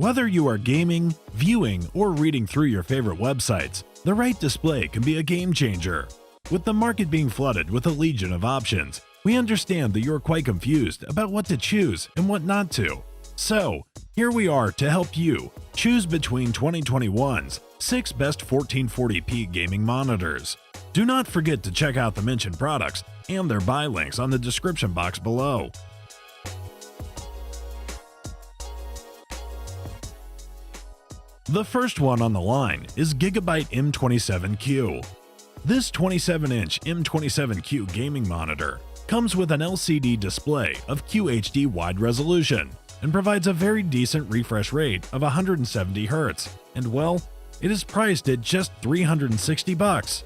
Whether you are gaming, viewing, or reading through your favorite websites, the right display can be a game changer. With the market being flooded with a legion of options, we understand that you're quite confused about what to choose and what not to. So, here we are to help you choose between 2021's 6 best 1440p gaming monitors. Do not forget to check out the mentioned products and their buy links on the description box below. The first one on the line is Gigabyte M27Q. This 27-inch M27Q gaming monitor comes with an LCD display of QHD wide resolution and provides a very decent refresh rate of 170 Hz, and well, it is priced at just $360.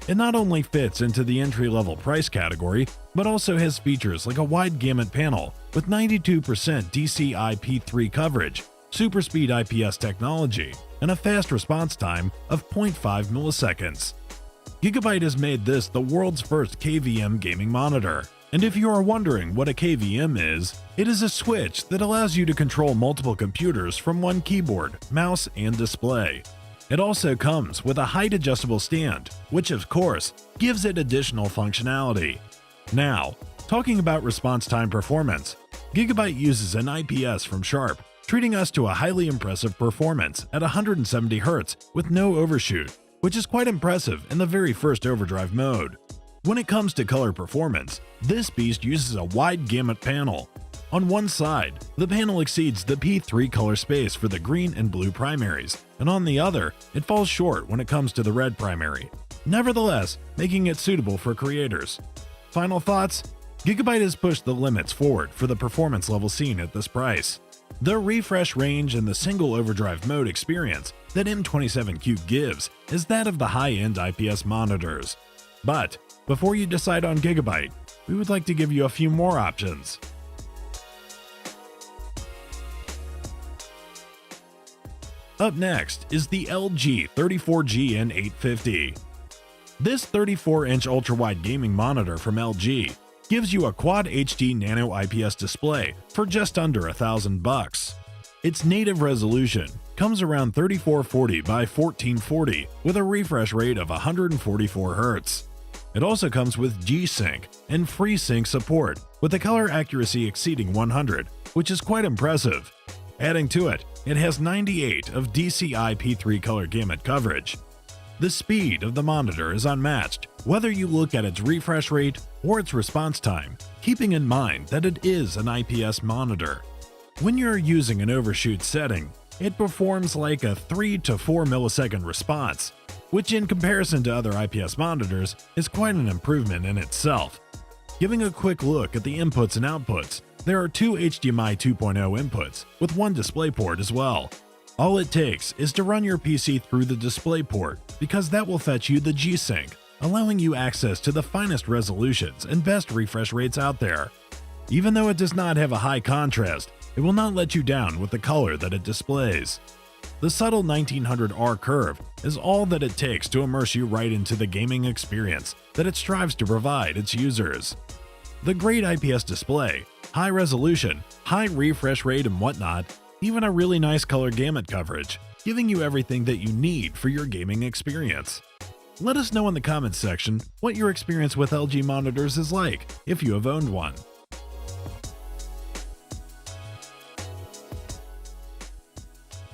It not only fits into the entry-level price category, but also has features like a wide gamut panel with 92% DCI-P3 coverage, super speed IPS technology, and a fast response time of 0.5 milliseconds. Gigabyte has made this the world's first KVM gaming monitor. And if you are wondering what a KVM is, it is a switch that allows you to control multiple computers from one keyboard, mouse, and display. It also comes with a height adjustable stand, which of course gives it additional functionality. Now, talking about response time performance, Gigabyte uses an IPS from Sharp, treating us to a highly impressive performance at 170 Hz with no overshoot, which is quite impressive in the very first overdrive mode. When it comes to color performance, this beast uses a wide gamut panel. On one side, the panel exceeds the P3 color space for the green and blue primaries, and on the other, it falls short when it comes to the red primary, nevertheless making it suitable for creators. Final thoughts? Gigabyte has pushed the limits forward for the performance level seen at this price. The refresh range and the single overdrive mode experience that M27Q gives is that of the high-end IPS monitors. But before you decide on Gigabyte, we would like to give you a few more options. Up next is the LG 34GN850. This 34-inch ultra-wide gaming monitor from LG gives you a Quad HD Nano IPS display for just under $1,000. Its native resolution comes around 3440 by 1440 with a refresh rate of 144 Hz. It also comes with G-Sync and FreeSync support with a color accuracy exceeding 100, which is quite impressive. Adding to it, it has 98 of DCI-P3 color gamut coverage. The speed of the monitor is unmatched, whether you look at its refresh rate or its response time, keeping in mind that it is an IPS monitor. When you're using an overshoot setting, it performs like a 3 to 4 millisecond response, which in comparison to other IPS monitors is quite an improvement in itself. Giving a quick look at the inputs and outputs, there are two HDMI 2.0 inputs with one DisplayPort as well. All it takes is to run your PC through the DisplayPort because that will fetch you the G-Sync, allowing you access to the finest resolutions and best refresh rates out there. Even though it does not have a high contrast, it will not let you down with the color that it displays. The subtle 1900R curve is all that it takes to immerse you right into the gaming experience that it strives to provide its users. The great IPS display, high resolution, high refresh rate and whatnot, even a really nice color gamut coverage, giving you everything that you need for your gaming experience. Let us know in the comments section what your experience with LG monitors is like, if you have owned one.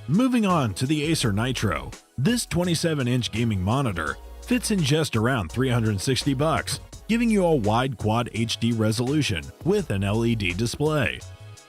Moving on to the Acer Nitro, this 27-inch gaming monitor fits in just around $360, giving you a wide Quad HD resolution with an LED display.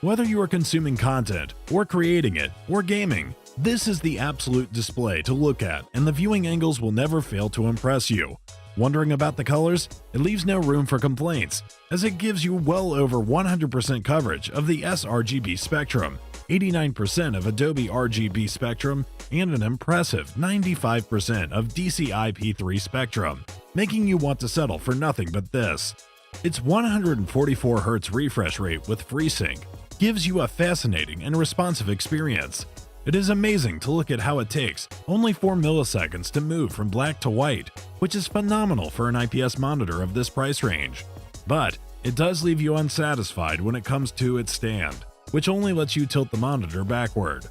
Whether you are consuming content, or creating it, or gaming, this is the absolute display to look at, and the viewing angles will never fail to impress you. Wondering about the colors? It leaves no room for complaints, as it gives you well over 100% coverage of the sRGB spectrum, 89% of Adobe RGB spectrum, and an impressive 95% of DCI-P3 spectrum, making you want to settle for nothing but this. Its 144 Hz refresh rate with FreeSync gives you a fascinating and responsive experience. It is amazing to look at how it takes only 4 milliseconds to move from black to white, which is phenomenal for an IPS monitor of this price range. But it does leave you unsatisfied when it comes to its stand, which only lets you tilt the monitor backward.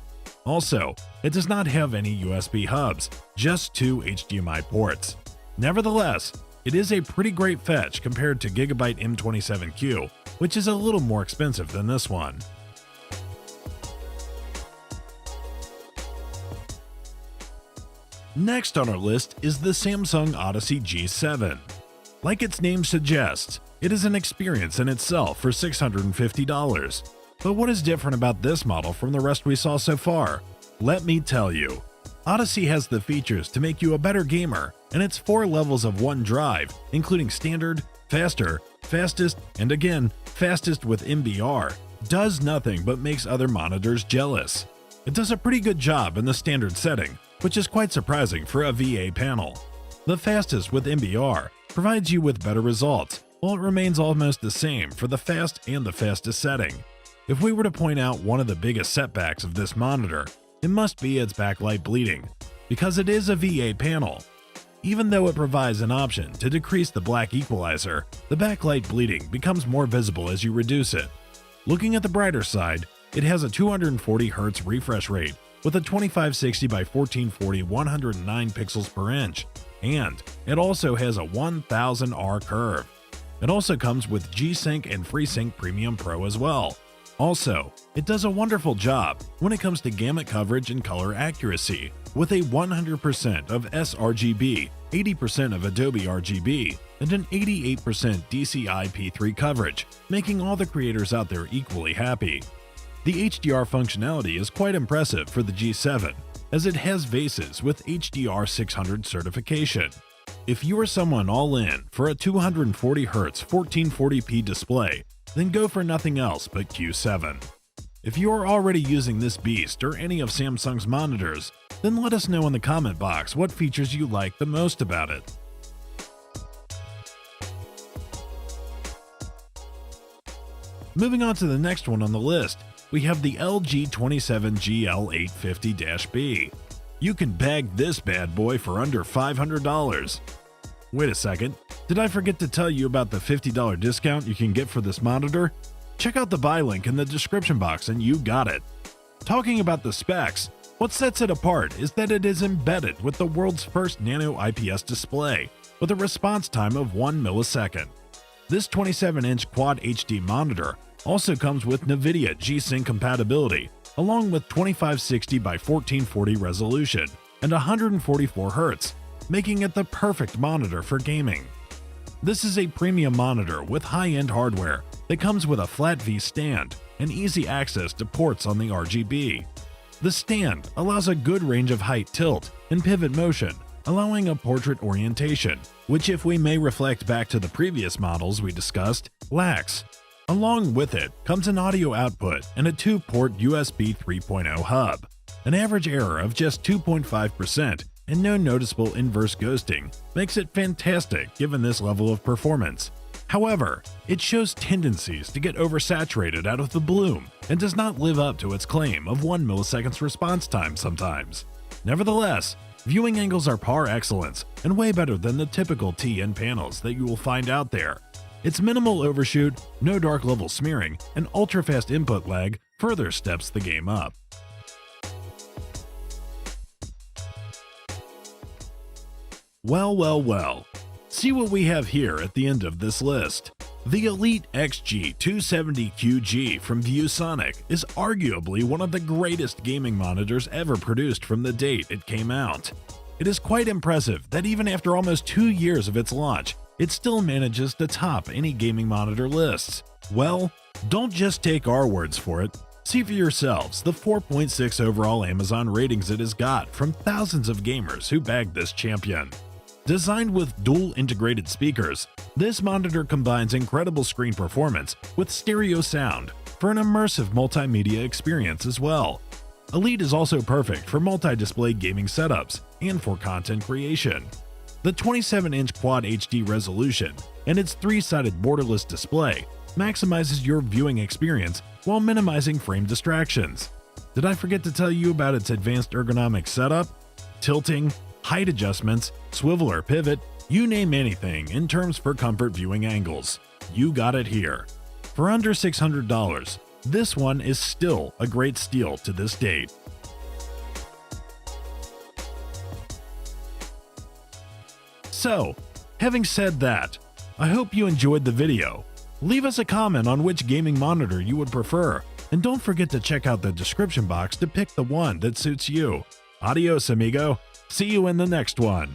Also, it does not have any USB hubs, just 2 HDMI ports. Nevertheless, it is a pretty great fetch compared to Gigabyte M27Q, which is a little more expensive than this one. Next on our list is the Samsung Odyssey G7. Like its name suggests, it is an experience in itself for $650. But what is different about this model from the rest we saw so far? Let me tell you. Odyssey has the features to make you a better gamer, and its 4 levels of one drive, including standard, faster, fastest, and again, fastest with MBR, does nothing but makes other monitors jealous. It does a pretty good job in the standard setting, which is quite surprising for a VA panel. The fastest with MBR provides you with better results, while it remains almost the same for the fast and the fastest setting. If we were to point out one of the biggest setbacks of this monitor, it must be its backlight bleeding, because it is a VA panel. Even though it provides an option to decrease the black equalizer, the backlight bleeding becomes more visible as you reduce it. Looking at the brighter side, it has a 240Hz refresh rate with a 2560 by 1440 109 pixels per inch, and it also has a 1000R curve. It also comes with G-Sync and FreeSync Premium Pro as well. Also, it does a wonderful job when it comes to gamut coverage and color accuracy, with a 100% of sRGB, 80% of Adobe RGB, and an 88% DCI-P3 coverage, making all the creators out there equally happy. The HDR functionality is quite impressive for the G7, as it has vases with HDR 600 certification. If you are someone all in for a 240Hz 1440p display, then go for nothing else but Q7. If you are already using this beast or any of Samsung's monitors, then let us know in the comment box what features you like the most about it. Moving on to the next one on the list, we have the LG 27GL850-B. You can bag this bad boy for under $500. Wait a second, did I forget to tell you about the $50 discount you can get for this monitor? Check out the buy link in the description box and you got it. Talking about the specs, what sets it apart is that it is embedded with the world's first nano IPS display with a response time of 1 millisecond. This 27-inch Quad HD monitor also comes with NVIDIA G-Sync compatibility, along with 2560 by 1440 resolution and 144 Hz, making it the perfect monitor for gaming. This is a premium monitor with high-end hardware that comes with a flat V stand and easy access to ports on the RGB. The stand allows a good range of height tilt and pivot motion, allowing a portrait orientation, which, if we may reflect back to the previous models we discussed, lacks. Along with it comes an audio output and a 2-port USB 3.0 hub. An average error of just 2.5% and no noticeable inverse ghosting makes it fantastic given this level of performance. However, it shows tendencies to get oversaturated out of the bloom and does not live up to its claim of 1 millisecond's response time sometimes. Nevertheless, viewing angles are par excellence and way better than the typical TN panels that you will find out there. Its minimal overshoot, no dark level smearing, and ultra-fast input lag further steps the game up. Well. See what we have here at the end of this list. The Elite XG270QG from ViewSonic is arguably one of the greatest gaming monitors ever produced from the date it came out. It is quite impressive that even after almost 2 years of its launch, it still manages to top any gaming monitor lists. Well, don't just take our words for it. See for yourselves the 4.6 overall Amazon ratings it has got from thousands of gamers who bagged this champion. Designed with dual integrated speakers, this monitor combines incredible screen performance with stereo sound for an immersive multimedia experience as well. Elite is also perfect for multi-display gaming setups and for content creation. The 27-inch Quad HD resolution and its 3-sided borderless display maximizes your viewing experience while minimizing frame distractions. Did I forget to tell you about its advanced ergonomic setup? Tilting, height adjustments, swivel or pivot, you name anything in terms for comfort viewing angles. You got it here. For under $600, this one is still a great steal to this date. So, having said that, I hope you enjoyed the video. Leave us a comment on which gaming monitor you would prefer, and don't forget to check out the description box to pick the one that suits you. Adios, amigo. See you in the next one.